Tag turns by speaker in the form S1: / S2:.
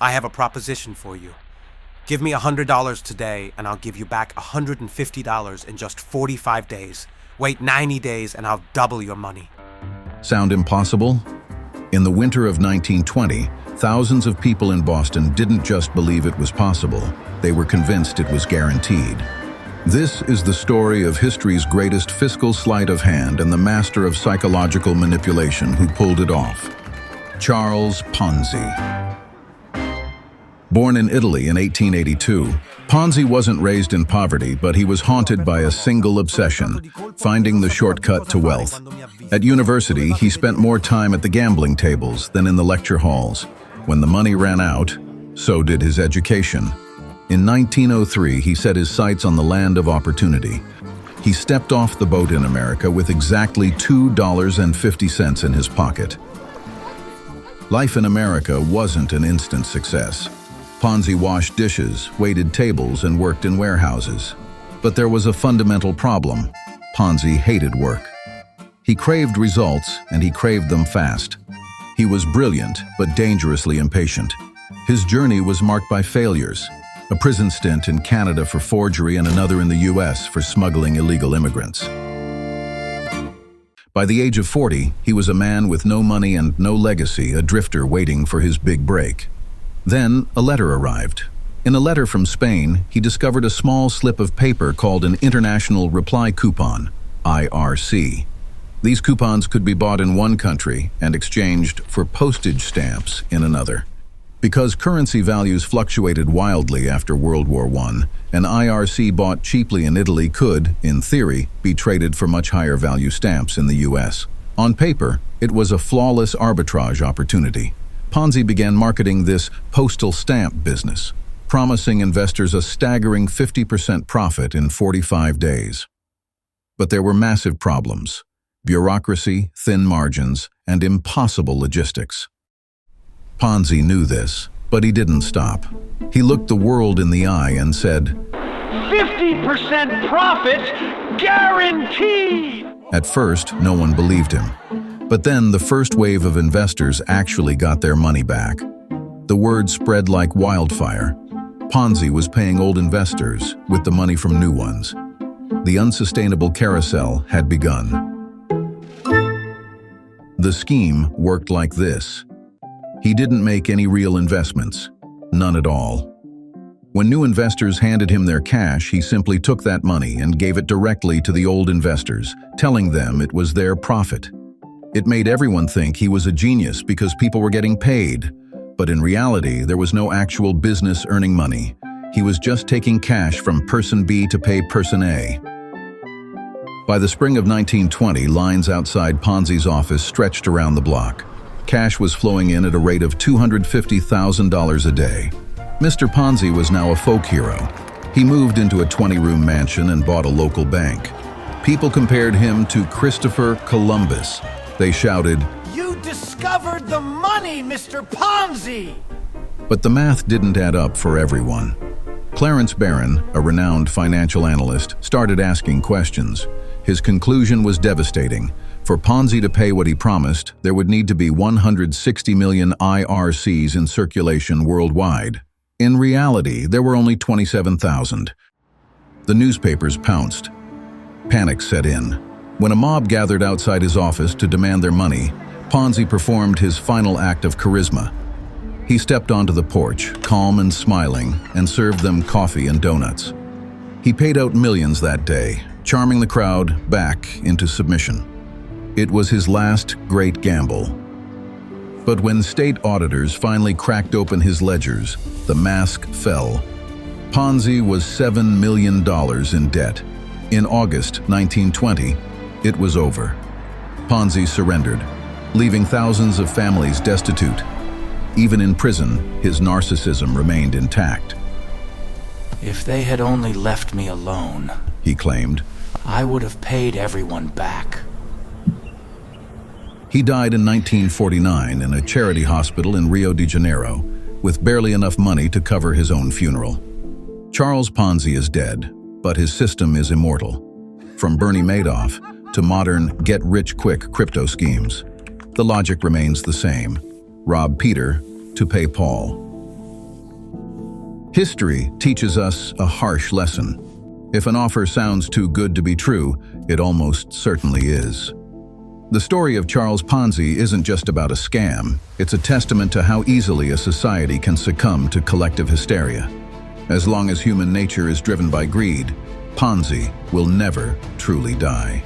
S1: I have a proposition for you. Give me $100 today, and I'll give you back $150 in just 45 days. Wait 90 days, and I'll double your money.
S2: Sound impossible? In the winter of 1920, thousands of people in Boston didn't just believe it was possible. They were convinced it was guaranteed. This is the story of history's greatest fiscal sleight of hand and the master of psychological manipulation who pulled it off. Charles Ponzi. Born in Italy in 1882, Ponzi wasn't raised in poverty, but he was haunted by a single obsession: finding the shortcut to wealth. At university, he spent more time at the gambling tables than in the lecture halls. When the money ran out, so did his education. In 1903, he set his sights on the land of opportunity. He stepped off the boat in America with exactly $2.50 in his pocket. Life in America wasn't an instant success. Ponzi washed dishes, waited tables, and worked in warehouses. But there was a fundamental problem. Ponzi hated work. He craved results, and he craved them fast. He was brilliant, but dangerously impatient. His journey was marked by failures: a prison stint in Canada for forgery and another in the US for smuggling illegal immigrants. By the age of 40, he was a man with no money and no legacy, a drifter waiting for his big break. Then a letter arrived. In a letter from Spain, he discovered a small slip of paper called an International Reply Coupon, IRC. These coupons could be bought in one country and exchanged for postage stamps in another. Because currency values fluctuated wildly after World War I, an IRC bought cheaply in Italy could, in theory, be traded for much higher value stamps in the US. On paper, it was a flawless arbitrage opportunity. Ponzi began marketing this postal stamp business, promising investors a staggering 50% profit in 45 days. But there were massive problems: bureaucracy, thin margins, and impossible logistics. Ponzi knew this, but he didn't stop. He looked the world in the eye and said,
S3: 50% profit guaranteed!
S2: At first, no one believed him. But then the first wave of investors actually got their money back. The word spread like wildfire. Ponzi was paying old investors with the money from new ones. The unsustainable carousel had begun. The scheme worked like this. He didn't make any real investments, none at all. When new investors handed him their cash, he simply took that money and gave it directly to the old investors, telling them it was their profit. It made everyone think he was a genius because people were getting paid. But in reality, there was no actual business earning money. He was just taking cash from person B to pay person A. By the spring of 1920, lines outside Ponzi's office stretched around the block. Cash was flowing in at a rate of $250,000 a day. Mr. Ponzi was now a folk hero. He moved into a 20-room mansion and bought a local bank. People compared him to Christopher Columbus. They shouted,
S3: You discovered the money, Mr. Ponzi!
S2: But the math didn't add up for everyone. Clarence Barron, a renowned financial analyst, started asking questions. His conclusion was devastating. For Ponzi to pay what he promised, there would need to be 160 million IRCs in circulation worldwide. In reality, there were only 27,000. The newspapers pounced. Panic set in. When a mob gathered outside his office to demand their money, Ponzi performed his final act of charisma. He stepped onto the porch, calm and smiling, and served them coffee and donuts. He paid out millions that day, charming the crowd back into submission. It was his last great gamble. But when state auditors finally cracked open his ledgers, the mask fell. Ponzi was $7 million in debt. In August 1920, it was over. Ponzi surrendered, leaving thousands of families destitute. Even in prison, his narcissism remained intact.
S4: If they had only left me alone,
S2: he claimed,
S4: I would have paid everyone back.
S2: He died in 1949 in a charity hospital in Rio de Janeiro, with barely enough money to cover his own funeral. Charles Ponzi is dead, but his system is immortal. From Bernie Madoff to modern get-rich-quick crypto schemes, the logic remains the same: rob Peter to pay Paul. History teaches us a harsh lesson. If an offer sounds too good to be true, it almost certainly is. The story of Charles Ponzi isn't just about a scam. It's a testament to how easily a society can succumb to collective hysteria. As long as human nature is driven by greed, Ponzi will never truly die.